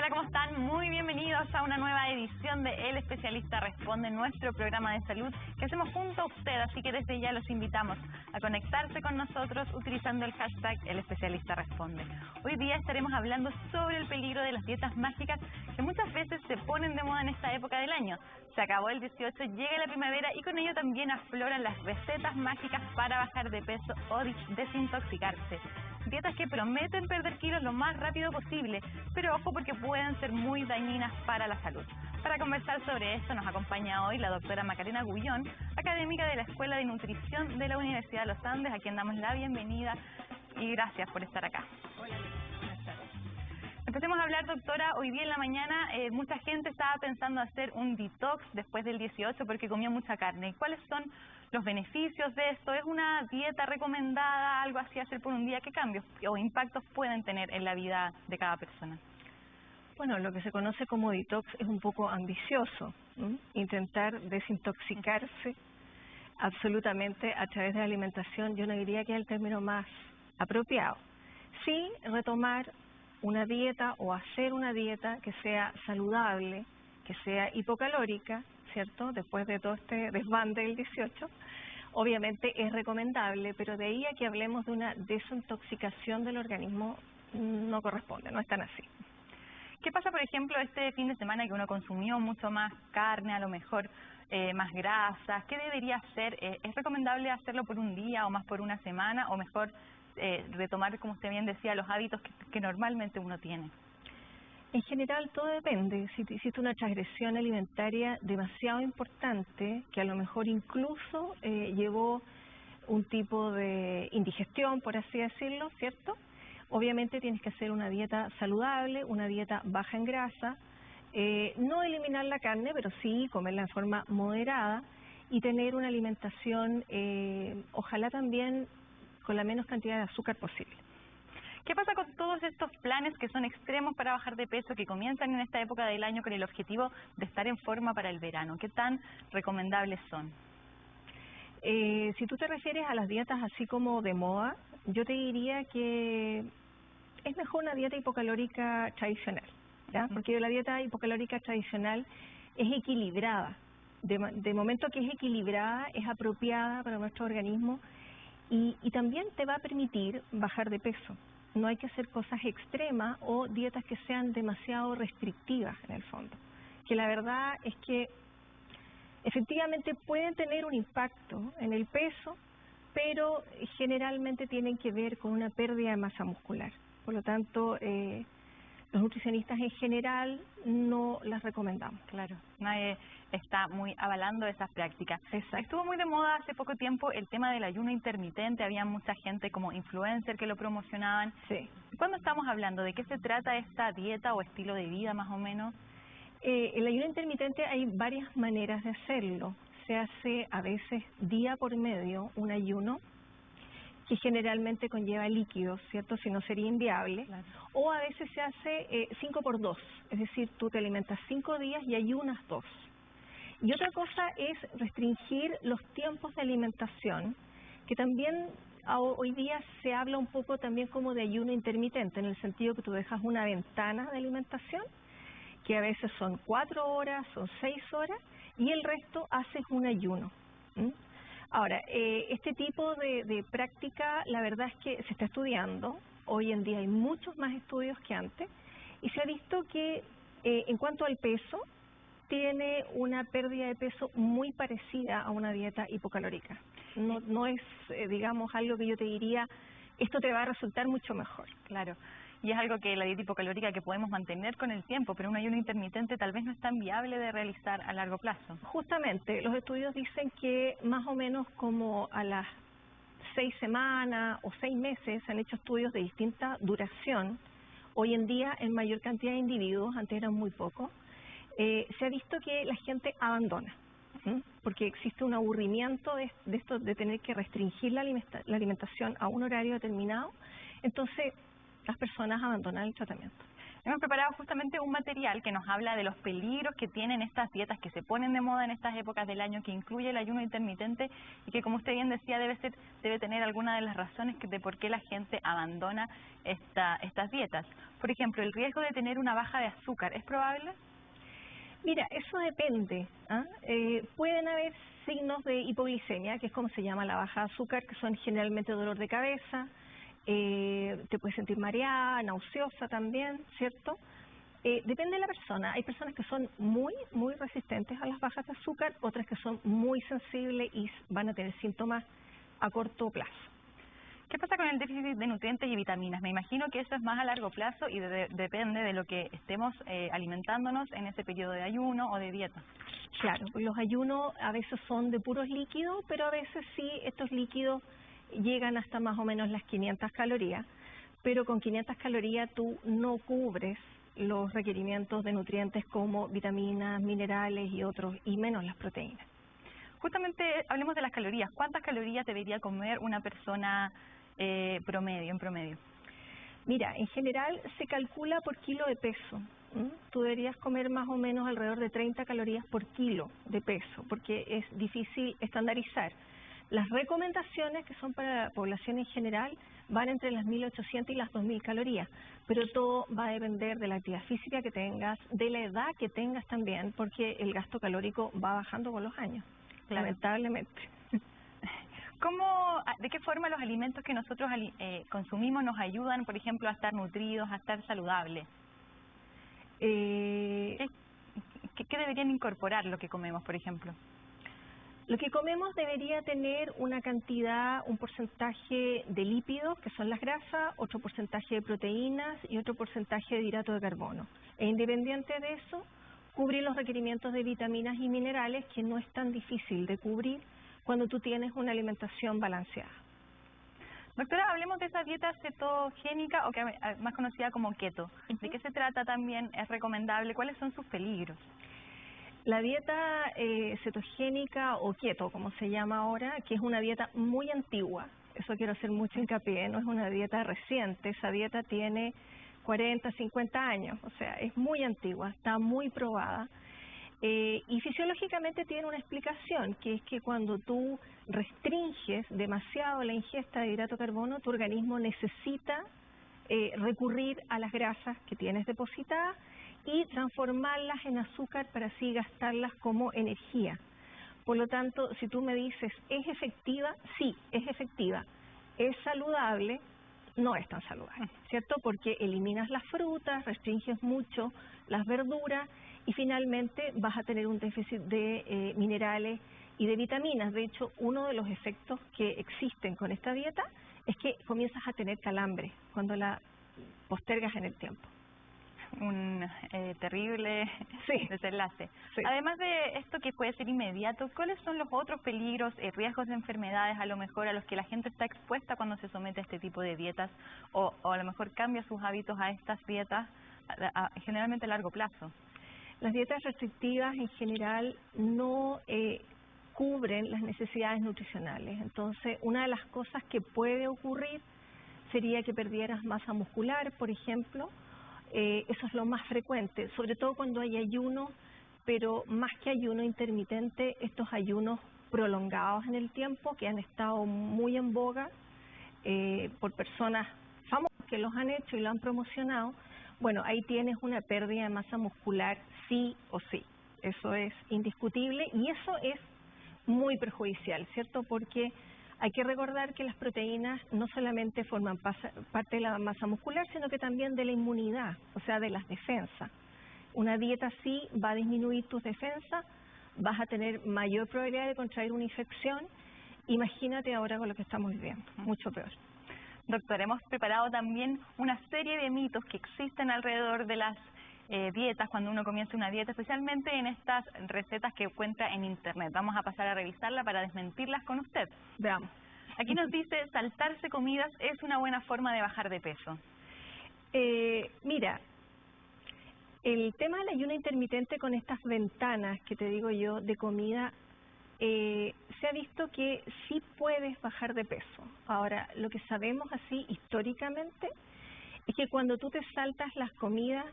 Hola, ¿cómo están? Muy bienvenidos a una nueva edición de El Especialista Responde, nuestro programa de salud que hacemos junto a usted, así que desde ya los invitamos a conectarse con nosotros utilizando el hashtag El Especialista Responde. Hoy día estaremos hablando sobre el peligro de las dietas mágicas que muchas veces se ponen de moda en esta época del año. Se acabó el 18, llega la primavera y con ello también afloran las recetas mágicas para bajar de peso o desintoxicarse. Dietas que prometen perder kilos lo más rápido posible, pero ojo porque pueden ser muy dañinas para la salud. Para conversar sobre esto nos acompaña hoy la doctora Macarena Gullón, académica de la Escuela de Nutrición de la Universidad de los Andes, a quien damos la bienvenida y gracias por estar acá. Hola, buenas tardes. Empecemos a hablar, doctora. Hoy día en la mañana mucha gente estaba pensando hacer un detox después del 18 porque comió mucha carne. ¿Cuáles son los beneficios de esto? ¿Es una dieta recomendada, algo así hacer por un día? ¿Qué cambios o impactos pueden tener en la vida de cada persona? Bueno, lo que se conoce como detox es un poco ambicioso, ¿no? Intentar desintoxicarse absolutamente a través de la alimentación, yo no diría que es el término más apropiado. Sí, retomar una dieta o hacer una dieta que sea saludable, que sea hipocalórica, ¿cierto? Después de todo este desbande del 18, obviamente es recomendable, pero de ahí a que hablemos de una desintoxicación del organismo no corresponde, no es tan así. ¿Qué pasa, por ejemplo, este fin de semana que uno consumió mucho más carne, a lo mejor más grasas? ¿Qué debería hacer? ¿Es recomendable hacerlo por un día o más por una semana o mejor retomar, como usted bien decía, los hábitos que normalmente uno tiene? En general todo depende. Si te hiciste una transgresión alimentaria demasiado importante, que a lo mejor incluso llevó un tipo de indigestión, por así decirlo, ¿cierto? Obviamente tienes que hacer una dieta saludable, una dieta baja en grasa, no eliminar la carne, pero sí comerla de forma moderada y tener una alimentación, ojalá también con la menos cantidad de azúcar posible. ¿Qué pasa con todos estos planes que son extremos para bajar de peso, que comienzan en esta época del año con el objetivo de estar en forma para el verano? ¿Qué tan recomendables son? Si tú te refieres a las dietas así como de moda, yo te diría que es mejor una dieta hipocalórica tradicional, ¿ya? Porque la dieta hipocalórica tradicional es equilibrada. De momento que es equilibrada, es apropiada para nuestro organismo y también te va a permitir bajar de peso. No hay que hacer cosas extremas o dietas que sean demasiado restrictivas en el fondo. Que la verdad es que efectivamente pueden tener un impacto en el peso, pero generalmente tienen que ver con una pérdida de masa muscular. Por lo tanto, los nutricionistas en general no las recomendamos. Claro, nadie está muy avalando esas prácticas. Exacto. Estuvo muy de moda hace poco tiempo el tema del ayuno intermitente, había mucha gente como influencer que lo promocionaban. Sí. ¿Cuándo estamos hablando? ¿De qué se trata esta dieta o estilo de vida más o menos? El ayuno intermitente hay varias maneras de hacerlo. Se hace a veces día por medio un ayuno que generalmente conlleva líquidos, ¿cierto? Si no sería inviable. Claro. O a veces se hace 5 por 2, es decir, tú te alimentas 5 días y ayunas 2. Y otra cosa es restringir los tiempos de alimentación, que también hoy día se habla un poco también como de ayuno intermitente, en el sentido que tú dejas una ventana de alimentación, que a veces son 4 horas, son 6 horas, y el resto haces un ayuno. Ahora, este tipo de práctica, la verdad es que se está estudiando. Hoy en día hay muchos más estudios que antes, y se ha visto que en cuanto al peso, tiene una pérdida de peso muy parecida a una dieta hipocalórica. No es, digamos, algo que yo te diría, esto te va a resultar mucho mejor. Claro, y es algo que la dieta hipocalórica que podemos mantener con el tiempo, pero un ayuno intermitente tal vez no es tan viable de realizar a largo plazo. Justamente, los estudios dicen que más o menos como a las 6 semanas o 6 meses se han hecho estudios de distinta duración. Hoy en día, en mayor cantidad de individuos, antes eran muy pocos, se ha visto que la gente abandona, porque existe un aburrimiento de esto de tener que restringir la alimentación a un horario determinado. Entonces las personas abandonan el tratamiento. Hemos preparado justamente un material que nos habla de los peligros que tienen estas dietas que se ponen de moda en estas épocas del año, que incluye el ayuno intermitente y que, como usted bien decía, debe tener alguna de las razones de por qué la gente abandona estas dietas. Por ejemplo, el riesgo de tener una baja de azúcar, ¿es probable? Mira, eso depende. Pueden haber signos de hipoglicemia, que es como se llama la baja de azúcar, que son generalmente dolor de cabeza, te puedes sentir mareada, nauseosa también, ¿cierto? Depende de la persona. Hay personas que son muy resistentes a las bajas de azúcar, otras que son muy sensibles y van a tener síntomas a corto plazo. ¿Qué pasa con el déficit de nutrientes y vitaminas? Me imagino que eso es más a largo plazo y depende de lo que estemos alimentándonos en ese periodo de ayuno o de dieta. Claro, los ayunos a veces son de puros líquidos, pero a veces sí estos líquidos llegan hasta más o menos las 500 calorías, pero con 500 calorías tú no cubres los requerimientos de nutrientes como vitaminas, minerales y otros, y menos las proteínas. Justamente hablemos de las calorías. ¿Cuántas calorías debería comer una persona en promedio? Mira, en general se calcula por kilo de peso. Tú deberías comer más o menos alrededor de 30 calorías por kilo de peso, porque es difícil estandarizar. Las recomendaciones, que son para la población en general, van entre las 1.800 y las 2.000 calorías, pero todo va a depender de la actividad física que tengas, de la edad que tengas también, porque el gasto calórico va bajando con los años, claro. Lamentablemente. ¿De qué forma los alimentos que nosotros consumimos nos ayudan, por ejemplo, a estar nutridos, a estar saludables? ¿Qué deberían incorporar lo que comemos, por ejemplo? Lo que comemos debería tener una cantidad, un porcentaje de lípidos, que son las grasas, otro porcentaje de proteínas y otro porcentaje de hidrato de carbono. E independiente de eso, cubrir los requerimientos de vitaminas y minerales, que no es tan difícil de cubrir cuando tú tienes una alimentación balanceada. Doctora, hablemos de esa dieta cetogénica, o que más conocida como keto. ¿De qué se trata también? ¿Es recomendable? ¿Cuáles son sus peligros? La dieta cetogénica o keto, como se llama ahora, que es una dieta muy antigua, eso quiero hacer mucho hincapié, no es una dieta reciente, esa dieta tiene 40, 50 años, o sea, es muy antigua, está muy probada. Y fisiológicamente tiene una explicación, que es que cuando tú restringes demasiado la ingesta de hidrato de carbono, tu organismo necesita recurrir a las grasas que tienes depositadas y transformarlas en azúcar para así gastarlas como energía. Por lo tanto, si tú me dices, ¿es efectiva? Sí, es efectiva. ¿Es saludable? No es tan saludable, ¿cierto? Porque eliminas las frutas, restringes mucho las verduras y finalmente vas a tener un déficit de minerales y de vitaminas. De hecho, uno de los efectos que existen con esta dieta es que comienzas a tener calambre cuando la postergas en el tiempo. Un terrible desenlace. Sí. Además de esto que puede ser inmediato, ¿cuáles son los otros peligros, riesgos de enfermedades a lo mejor a los que la gente está expuesta cuando se somete a este tipo de dietas o a lo mejor cambia sus hábitos a estas dietas generalmente a largo plazo? Las dietas restrictivas en general no cubren las necesidades nutricionales. Entonces, una de las cosas que puede ocurrir sería que perdieras masa muscular, por ejemplo. Eso es lo más frecuente, sobre todo cuando hay ayuno, pero más que ayuno intermitente, estos ayunos prolongados en el tiempo que han estado muy en boga por personas famosas que los han hecho y lo han promocionado. Bueno, ahí tienes una pérdida de masa muscular sí o sí, eso es indiscutible y eso es muy perjudicial, ¿cierto? Porque hay que recordar que las proteínas no solamente forman parte de la masa muscular, sino que también de la inmunidad, o sea, de las defensas. Una dieta así va a disminuir tus defensas, vas a tener mayor probabilidad de contraer una infección. Imagínate ahora con lo que estamos viviendo, mucho peor. Doctora, hemos preparado también una serie de mitos que existen alrededor de las dietas, cuando uno comienza una dieta, especialmente en estas recetas que encuentra en internet. Vamos a pasar a revisarla para desmentirlas con usted. Veamos. Aquí nos dice, saltarse comidas es una buena forma de bajar de peso. Mira, el tema del ayuno intermitente con estas ventanas que te digo yo de comida, se ha visto que sí puedes bajar de peso. Ahora, lo que sabemos así históricamente es que cuando tú te saltas las comidas,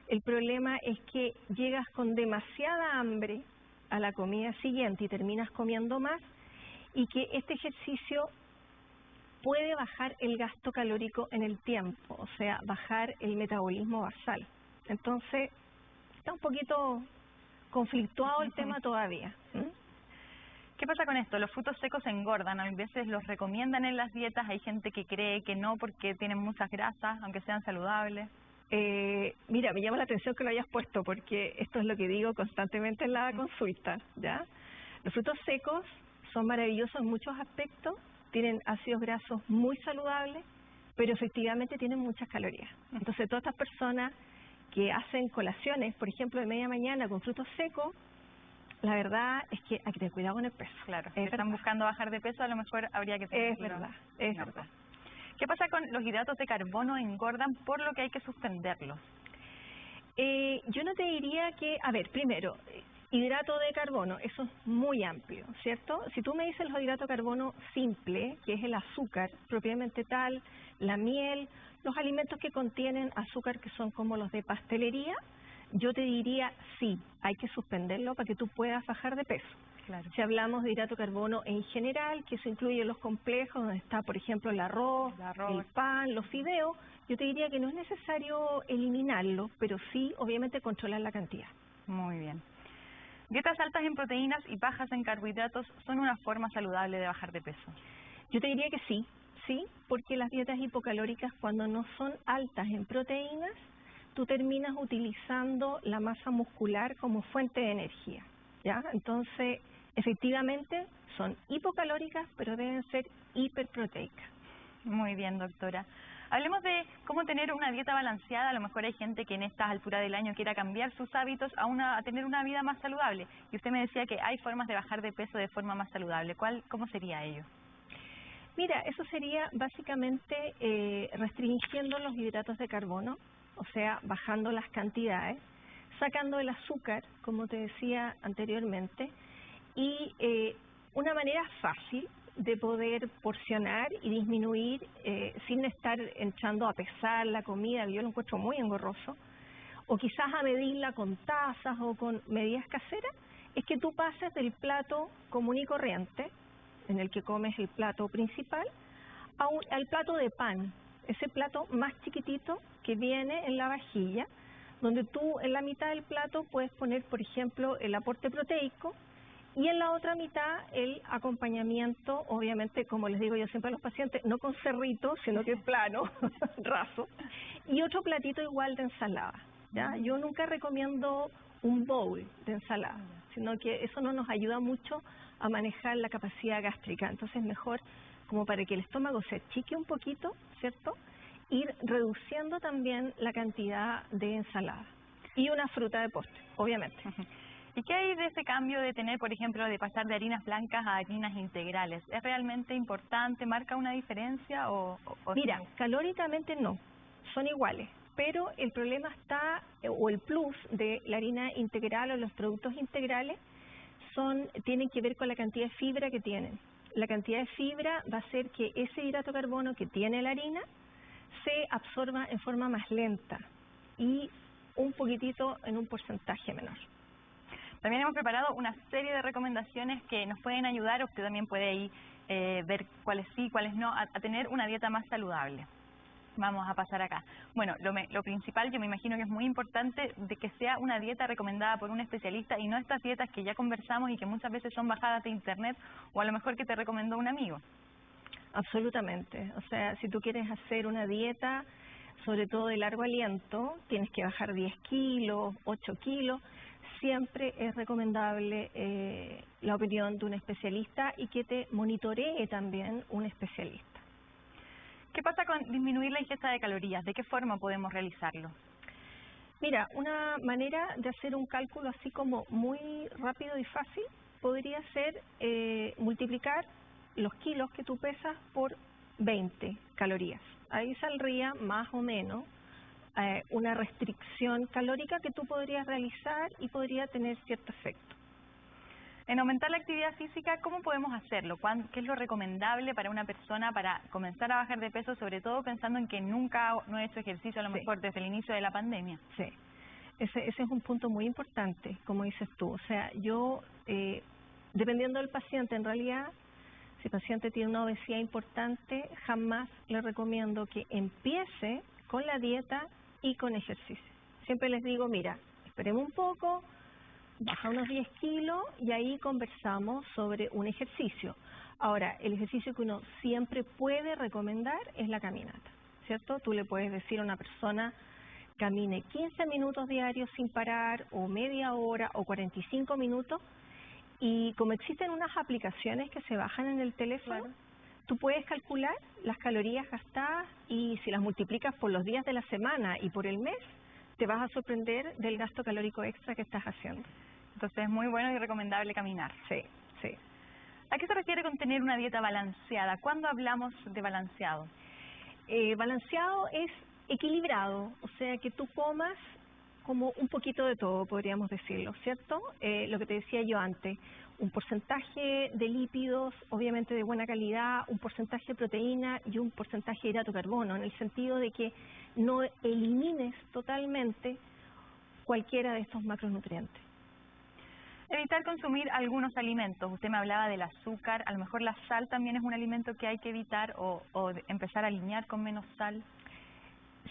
El problema es que llegas con demasiada hambre a la comida siguiente y terminas comiendo más, y que este ejercicio puede bajar el gasto calórico en el tiempo, o sea, bajar el metabolismo basal. Entonces, está un poquito conflictuado el tema todavía. ¿Qué pasa con esto? Los frutos secos engordan, a veces los recomiendan en las dietas, hay gente que cree que no porque tienen muchas grasas, aunque sean saludables. Mira, me llama la atención que lo hayas puesto, porque esto es lo que digo constantemente en la consulta, ¿ya? Los frutos secos son maravillosos en muchos aspectos, tienen ácidos grasos muy saludables, pero efectivamente tienen muchas calorías. Entonces, todas estas personas que hacen colaciones, por ejemplo, de media mañana con frutos secos, la verdad es que hay que tener cuidado con el peso. Claro, si están buscando bajar de peso, a lo mejor habría que tener cuidado. Es verdad. ¿Qué pasa con los hidratos de carbono? Engordan, por lo que hay que suspenderlos. Yo no te diría que, a ver, primero, hidrato de carbono, eso es muy amplio, ¿cierto? Si tú me dices los hidratos de carbono simple, que es el azúcar propiamente tal, la miel, los alimentos que contienen azúcar que son como los de pastelería, yo te diría sí, hay que suspenderlo para que tú puedas bajar de peso. Claro. Si hablamos de hidrato de carbono en general, que eso incluye los complejos, donde está, por ejemplo, el arroz, el pan, los fideos, yo te diría que no es necesario eliminarlo, pero sí, obviamente, controlar la cantidad. Muy bien. ¿Dietas altas en proteínas y bajas en carbohidratos son una forma saludable de bajar de peso? Yo te diría que sí, porque las dietas hipocalóricas, cuando no son altas en proteínas, tú terminas utilizando la masa muscular como fuente de energía, ¿ya? Entonces, efectivamente, son hipocalóricas, pero deben ser hiperproteicas. Muy bien, doctora. Hablemos de cómo tener una dieta balanceada. A lo mejor hay gente que en estas alturas del año quiera cambiar sus hábitos a tener una vida más saludable. Y usted me decía que hay formas de bajar de peso de forma más saludable. ¿Cómo sería ello? Mira, eso sería básicamente restringiendo los hidratos de carbono, o sea, bajando las cantidades, sacando el azúcar, como te decía anteriormente, y una manera fácil de poder porcionar y disminuir sin estar entrando a pesar la comida, que yo lo encuentro muy engorroso, o quizás a medirla con tazas o con medidas caseras, es que tú pases del plato común y corriente, en el que comes el plato principal, al plato de pan, ese plato más chiquitito que viene en la vajilla, donde tú en la mitad del plato puedes poner, por ejemplo, el aporte proteico, y en la otra mitad el acompañamiento, obviamente, como les digo yo siempre a los pacientes, no con cerrito, sino que es plano, raso, y otro platito igual de ensalada, ¿ya? Yo nunca recomiendo un bowl de ensalada, sino que eso no nos ayuda mucho a manejar la capacidad gástrica. Entonces es mejor, como para que el estómago se achique un poquito, ¿cierto?, ir reduciendo también la cantidad de ensalada y una fruta de postre, obviamente. ¿Y qué hay de ese cambio de tener, por ejemplo, de pasar de harinas blancas a harinas integrales? ¿Es realmente importante? ¿Marca una diferencia o Mira, no? calóricamente no, son iguales, pero el problema está, o el plus de la harina integral o los productos integrales, tienen que ver con la cantidad de fibra que tienen. La cantidad de fibra va a hacer que ese hidrato de carbono que tiene la harina se absorba en forma más lenta y un poquitito en un porcentaje menor. También hemos preparado una serie de recomendaciones que nos pueden ayudar. Usted también puede ahí ver cuáles sí, cuáles no, a tener una dieta más saludable. Vamos a pasar acá. Bueno, lo principal, yo me imagino que es muy importante de que sea una dieta recomendada por un especialista y no estas dietas que ya conversamos y que muchas veces son bajadas de internet o a lo mejor que te recomendó un amigo. Absolutamente. O sea, si tú quieres hacer una dieta, sobre todo de largo aliento, tienes que bajar 10 kilos, 8 kilos. Siempre es recomendable la opinión de un especialista y que te monitoree también un especialista. ¿Qué pasa con disminuir la ingesta de calorías? ¿De qué forma podemos realizarlo? Mira, una manera de hacer un cálculo así como muy rápido y fácil podría ser multiplicar los kilos que tú pesas por 20 calorías. Ahí saldría más o menos una restricción calórica que tú podrías realizar y podría tener cierto efecto. En aumentar la actividad física, ¿cómo podemos hacerlo? ¿Qué es lo recomendable para una persona para comenzar a bajar de peso, sobre todo pensando en que nunca no he hecho ejercicio a lo mejor desde el inicio de la pandemia? Sí. ese es un punto muy importante, como dices tú. O sea, yo, dependiendo del paciente, en realidad, si el paciente tiene una obesidad importante, jamás le recomiendo que empiece con la dieta y con ejercicio. Siempre les digo, mira, esperemos un poco, baja unos 10 kilos y ahí conversamos sobre un ejercicio. Ahora, el ejercicio que uno siempre puede recomendar es la caminata, ¿cierto? Tú le puedes decir a una persona, camine 15 minutos diarios sin parar, o media hora, o 45 minutos, y como existen unas aplicaciones que se bajan en el teléfono, claro, tú puedes calcular las calorías gastadas y si las multiplicas por los días de la semana y por el mes, te vas a sorprender del gasto calórico extra que estás haciendo. Entonces es muy bueno y recomendable caminar. Sí, sí. ¿A qué se refiere con tener una dieta balanceada? ¿Cuándo hablamos de balanceado? Balanceado es equilibrado, o sea que tú comas como un poquito de todo, podríamos decirlo, ¿cierto? Lo que te decía yo antes, un porcentaje de lípidos, obviamente de buena calidad, un porcentaje de proteína y un porcentaje de hidrato de carbono, en el sentido de que no elimines totalmente cualquiera de estos macronutrientes. Evitar consumir algunos alimentos. Usted me hablaba del azúcar, a lo mejor la sal también es un alimento que hay que evitar o empezar a alinear con menos sal.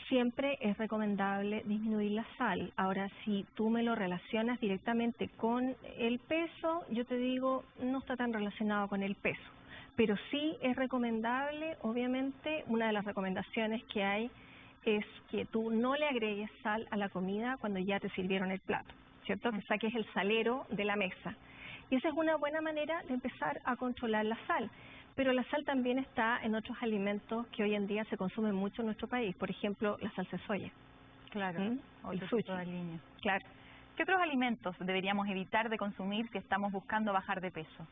Siempre es recomendable disminuir la sal. Ahora, si tú me lo relacionas directamente con el peso, yo te digo, no está tan relacionado con el peso. Pero sí es recomendable, obviamente, una de las recomendaciones que hay es que tú no le agregues sal a la comida cuando ya te sirvieron el plato, ¿cierto? Que saques el salero de la mesa. Y esa es una buena manera de empezar a controlar la sal. Pero la sal también está en otros alimentos que hoy en día se consumen mucho en nuestro país. Por ejemplo, la salsa de soya. Claro. El sushi. Claro. ¿Qué otros alimentos deberíamos evitar de consumir si estamos buscando bajar de peso?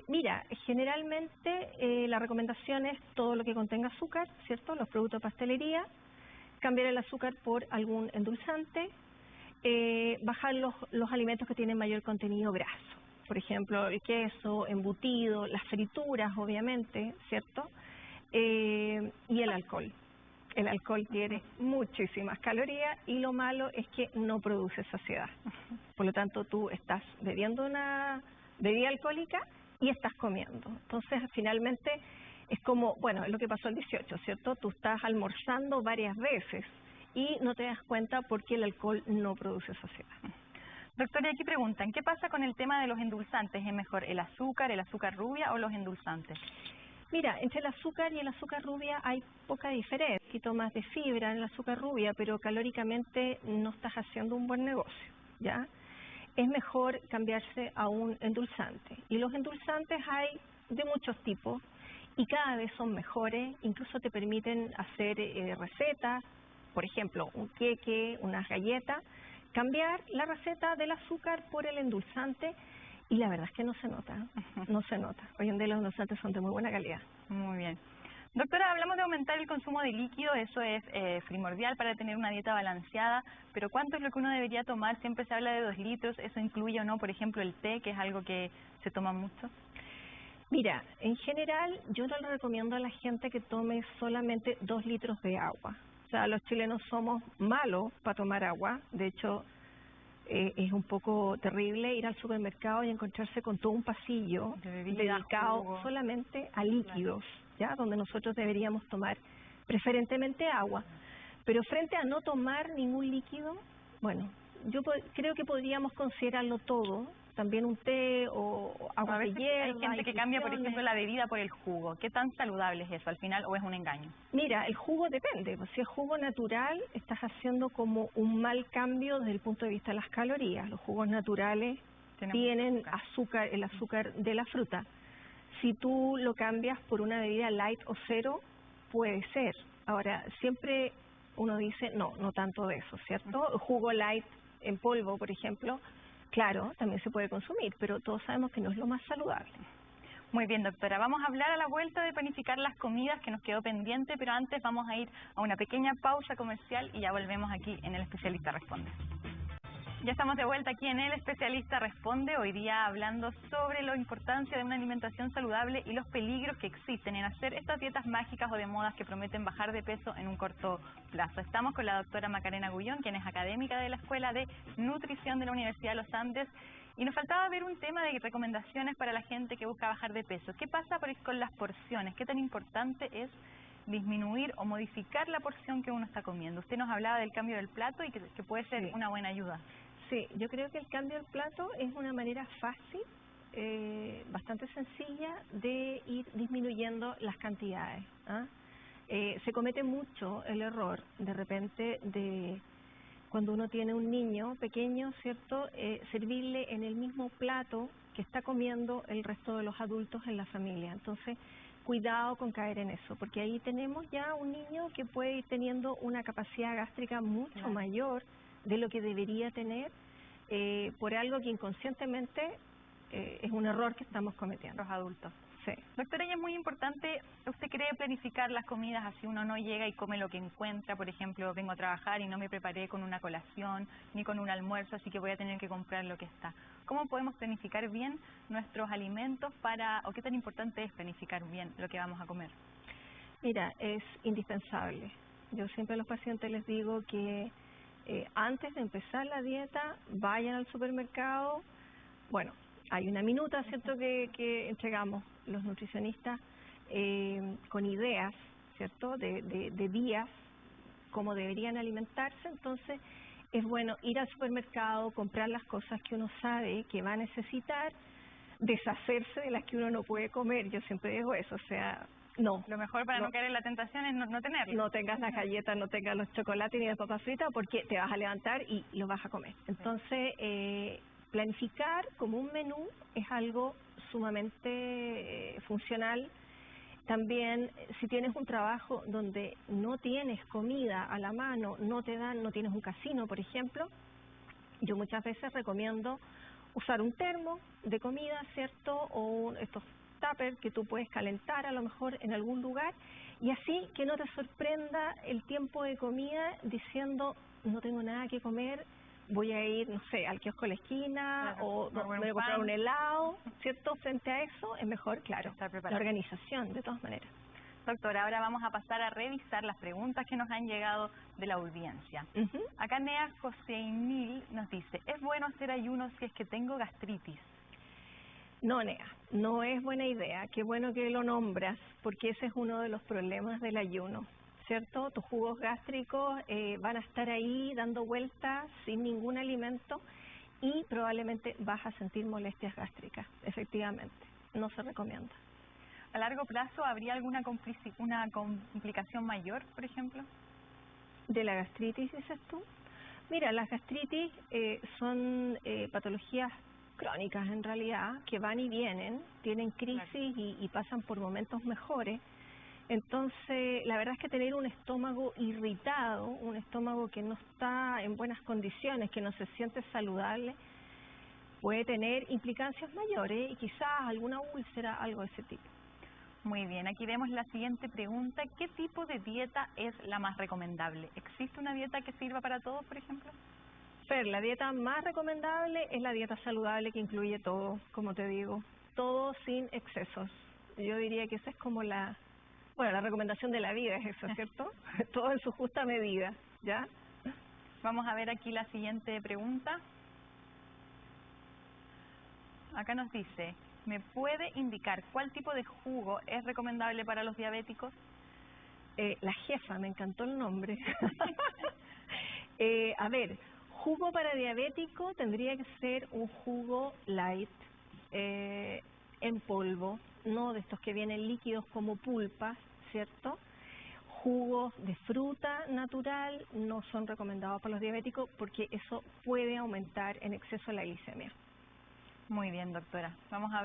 Mira, generalmente la recomendación es todo lo que contenga azúcar, ¿cierto? Los productos de pastelería, cambiar el azúcar por algún endulzante, bajar los alimentos que tienen mayor contenido graso. Por ejemplo, el queso, embutido, las frituras, obviamente, ¿cierto? Y el alcohol. El alcohol tiene muchísimas calorías y lo malo es que no produce saciedad. Por lo tanto, tú estás bebiendo una bebida alcohólica y estás comiendo. Entonces, finalmente, es como, bueno, es lo que pasó el 18, ¿cierto? Tú estás almorzando varias veces y no te das cuenta porque el alcohol no produce saciedad. Doctora, aquí preguntan, ¿qué pasa con el tema de los endulzantes? ¿Es mejor el azúcar rubia o los endulzantes? Mira, entre el azúcar y el azúcar rubia hay poca diferencia. Un poquito más de fibra en el azúcar rubia, pero calóricamente no estás haciendo un buen negocio, ¿ya? Es mejor cambiarse a un endulzante. Y los endulzantes hay de muchos tipos y cada vez son mejores, incluso te permiten hacer recetas, por ejemplo, un queque, unas galletas, cambiar la receta del azúcar por el endulzante y la verdad es que no se nota, no se nota. Hoy en día los endulzantes son de muy buena calidad. Muy bien. Doctora, hablamos de aumentar el consumo de líquido, eso es primordial para tener una dieta balanceada, pero ¿cuánto es lo que uno debería tomar? Siempre se habla de 2 litros, ¿eso incluye o no, por ejemplo, el té, que es algo que se toma mucho? Mira, en general yo no le recomiendo a la gente que tome solamente 2 litros de agua. O sea, los chilenos somos malos para tomar agua, de hecho es un poco terrible ir al supermercado y encontrarse con todo un pasillo dedicado solamente a líquidos, ¿ya? Donde nosotros deberíamos tomar preferentemente agua. Pero frente a no tomar ningún líquido, bueno, yo creo que podríamos considerarlo todo, también un té o agua de hierba. Hay gente que cambia, por ejemplo, la bebida por el jugo. ¿Qué tan saludable es eso al final o es un engaño? Mira, el jugo depende. Si es jugo natural, estás haciendo como un mal cambio desde el punto de vista de las calorías. Los jugos naturales tienen azúcar, el azúcar de la fruta. Si tú lo cambias por una bebida light o cero, puede ser. Ahora, siempre uno dice, no tanto de eso, ¿cierto? Jugo light en polvo, por ejemplo, claro, también se puede consumir, pero todos sabemos que no es lo más saludable. Muy bien, doctora. Vamos a hablar a la vuelta de planificar las comidas que nos quedó pendiente, pero antes vamos a ir a una pequeña pausa comercial y ya volvemos aquí en El Especialista Responde. Ya estamos de vuelta aquí en El Especialista Responde, hoy día hablando sobre la importancia de una alimentación saludable y los peligros que existen en hacer estas dietas mágicas o de modas que prometen bajar de peso en un corto plazo. Estamos con la doctora Macarena Gullón, quien es académica de la Escuela de Nutrición de la Universidad de los Andes, y nos faltaba ver un tema de recomendaciones para la gente que busca bajar de peso. ¿Qué pasa con las porciones? ¿Qué tan importante es disminuir o modificar la porción que uno está comiendo? Usted nos hablaba del cambio del plato y que puede ser una buena ayuda. Sí, yo creo que el cambio del plato es una manera fácil, bastante sencilla de ir disminuyendo las cantidades. Se comete mucho el error de repente de cuando uno tiene un niño pequeño, ¿cierto? Servirle en el mismo plato que está comiendo el resto de los adultos en la familia. Entonces, cuidado con caer en eso, porque ahí tenemos ya un niño que puede ir teniendo una capacidad gástrica mucho mayor de lo que debería tener por algo que inconscientemente es un error que estamos cometiendo. Los adultos. Sí. Doctora, y es muy importante, ¿usted cree planificar las comidas así uno no llega y come lo que encuentra? Por ejemplo, vengo a trabajar y no me preparé con una colación ni con un almuerzo, así que voy a tener que comprar lo que está. ¿Cómo podemos planificar bien nuestros alimentos o qué tan importante es planificar bien lo que vamos a comer? Mira, es indispensable. Yo siempre a los pacientes les digo que antes de empezar la dieta, vayan al supermercado. Bueno, hay una minuta, ¿cierto?, que entregamos los nutricionistas con ideas, ¿cierto?, de días, cómo deberían alimentarse. Entonces, es bueno ir al supermercado, comprar las cosas que uno sabe que va a necesitar, deshacerse de las que uno no puede comer. Yo siempre digo eso, o sea, no. Lo mejor para no caer en la tentación es no tenerlo. No tengas las galletas, no tengas los chocolates ni las papas fritas, porque te vas a levantar y lo vas a comer. Entonces, planificar como un menú es algo sumamente funcional. También, si tienes un trabajo donde no tienes comida a la mano, no tienes un casino, por ejemplo, yo muchas veces recomiendo usar un termo de comida, ¿cierto?, o estos tupper que tú puedes calentar a lo mejor en algún lugar, y así que no te sorprenda el tiempo de comida diciendo no tengo nada que comer, voy a ir, no sé, al kiosco de la esquina, o me voy a comprar un helado, ¿cierto? Frente a eso es mejor, claro, la organización, de todas maneras. Doctora, ahora vamos a pasar a revisar las preguntas que nos han llegado de la audiencia. Acá Nea Joseinil nos dice, ¿es bueno hacer ayuno si es que tengo gastritis? No, Nea, no es buena idea. Qué bueno que lo nombras, porque ese es uno de los problemas del ayuno, ¿cierto? Tus jugos gástricos van a estar ahí dando vueltas sin ningún alimento y probablemente vas a sentir molestias gástricas, efectivamente. No se recomienda. ¿A largo plazo habría alguna complicación mayor, por ejemplo? ¿De la gastritis, dices tú? Mira, las gastritis son patologías crónicas en realidad, que van y vienen, tienen crisis y pasan por momentos mejores. Entonces, la verdad es que tener un estómago irritado, un estómago que no está en buenas condiciones, que no se siente saludable, puede tener implicancias mayores y quizás alguna úlcera, algo de ese tipo. Muy bien, aquí vemos la siguiente pregunta. ¿Qué tipo de dieta es la más recomendable? ¿Existe una dieta que sirva para todos, por ejemplo? Fer, la dieta más recomendable es la dieta saludable que incluye todo, como te digo, todo sin excesos. Yo diría que esa es como la recomendación de la vida es eso, ¿cierto? Todo en su justa medida, ¿ya? Vamos a ver aquí la siguiente pregunta. Acá nos dice, ¿me puede indicar cuál tipo de jugo es recomendable para los diabéticos? La jefa, me encantó el nombre. A ver, jugo para diabético tendría que ser un jugo light, en polvo, no de estos que vienen líquidos como pulpas, ¿cierto? Jugos de fruta natural no son recomendados para los diabéticos porque eso puede aumentar en exceso la glicemia. Muy bien, doctora. Vamos a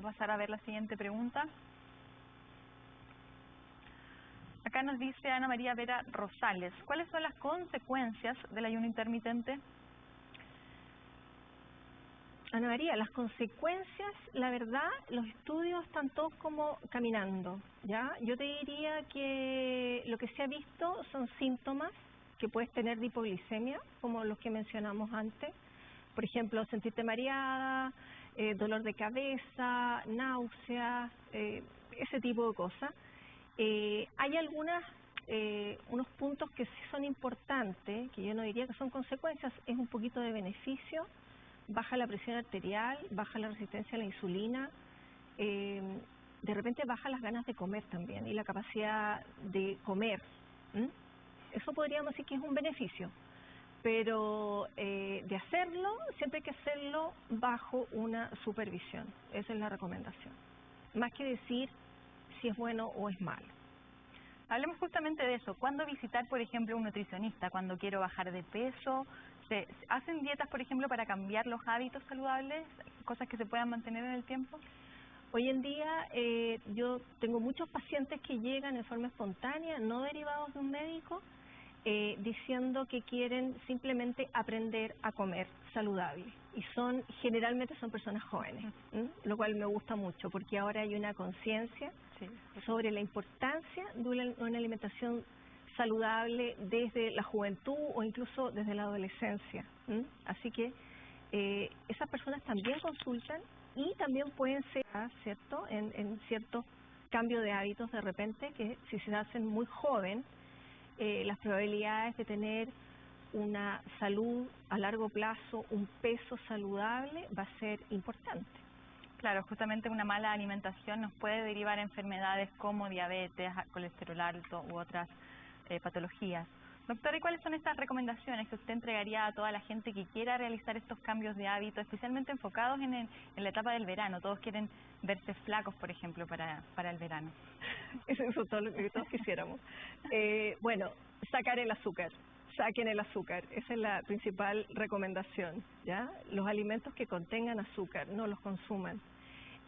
pasar a ver la siguiente pregunta. Acá nos dice Ana María Vera Rosales, ¿cuáles son las consecuencias del ayuno intermitente? Ana María, las consecuencias, la verdad, los estudios están todos como caminando, ¿ya? Yo te diría que lo que se ha visto son síntomas que puedes tener de hipoglicemia, como los que mencionamos antes, Por ejemplo, sentirte mareada, dolor de cabeza, náuseas, ese tipo de cosas. Hay unos puntos que sí son importantes, que yo no diría que son consecuencias, es un poquito de beneficio, baja la presión arterial, baja la resistencia a la insulina, de repente baja las ganas de comer también y la capacidad de comer. Eso podríamos decir que es un beneficio, pero de hacerlo, siempre hay que hacerlo bajo una supervisión. Esa es la recomendación, más que decir si es bueno o es malo. Hablemos justamente de eso. ¿Cuándo visitar, por ejemplo, un nutricionista? ¿Cuando quiero bajar de peso? ¿Se hacen dietas, por ejemplo, para cambiar los hábitos saludables? ¿Cosas que se puedan mantener en el tiempo? Hoy en día yo tengo muchos pacientes que llegan en forma espontánea, no derivados de un médico, diciendo que quieren simplemente aprender a comer saludable. Y generalmente son personas jóvenes, lo cual me gusta mucho porque ahora hay una conciencia sobre la importancia de una alimentación saludable desde la juventud o incluso desde la adolescencia. Así que esas personas también consultan y también pueden ser, ¿cierto?, en cierto cambio de hábitos de repente, que si se hacen muy joven, las probabilidades de tener una salud a largo plazo, un peso saludable, va a ser importante. Claro, justamente una mala alimentación nos puede derivar enfermedades como diabetes, colesterol alto u otras patologías. Doctora, ¿y cuáles son estas recomendaciones que usted entregaría a toda la gente que quiera realizar estos cambios de hábito, especialmente enfocados en la etapa del verano? Todos quieren verse flacos, por ejemplo, para el verano. Eso es todo lo que todos quisiéramos. Bueno, sacar el azúcar. Saquen el azúcar, esa es la principal recomendación, ¿ya? Los alimentos que contengan azúcar, no los consuman.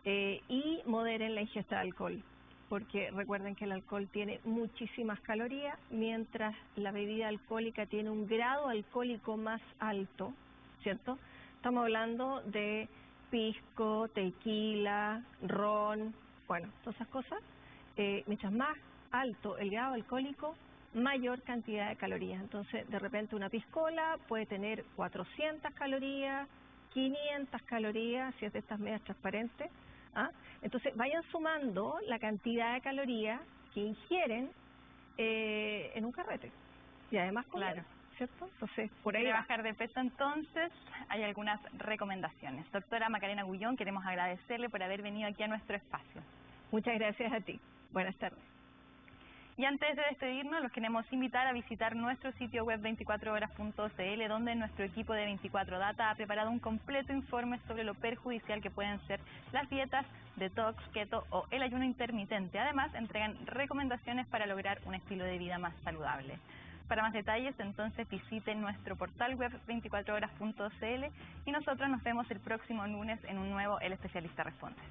Y moderen la ingesta de alcohol, porque recuerden que el alcohol tiene muchísimas calorías, mientras la bebida alcohólica tiene un grado alcohólico más alto, ¿cierto? Estamos hablando de pisco, tequila, ron, bueno, todas esas cosas. Mientras más alto el grado alcohólico, mayor cantidad de calorías. Entonces, de repente una piscola puede tener 400 calorías, 500 calorías, si es de estas medias transparentes. Entonces, vayan sumando la cantidad de calorías que ingieren en un carrete. Y además comer, claro, ¿cierto? Entonces, por ahí ¿quiere bajar de peso? Entonces, hay algunas recomendaciones. Doctora Macarena Gullón, queremos agradecerle por haber venido aquí a nuestro espacio. Muchas gracias a ti. Buenas tardes. Y antes de despedirnos, los queremos invitar a visitar nuestro sitio web 24horas.cl, donde nuestro equipo de 24 Data ha preparado un completo informe sobre lo perjudicial que pueden ser las dietas detox, keto o el ayuno intermitente. Además, entregan recomendaciones para lograr un estilo de vida más saludable. Para más detalles, entonces visiten nuestro portal web 24horas.cl y nosotros nos vemos el próximo lunes en un nuevo El Especialista Responde.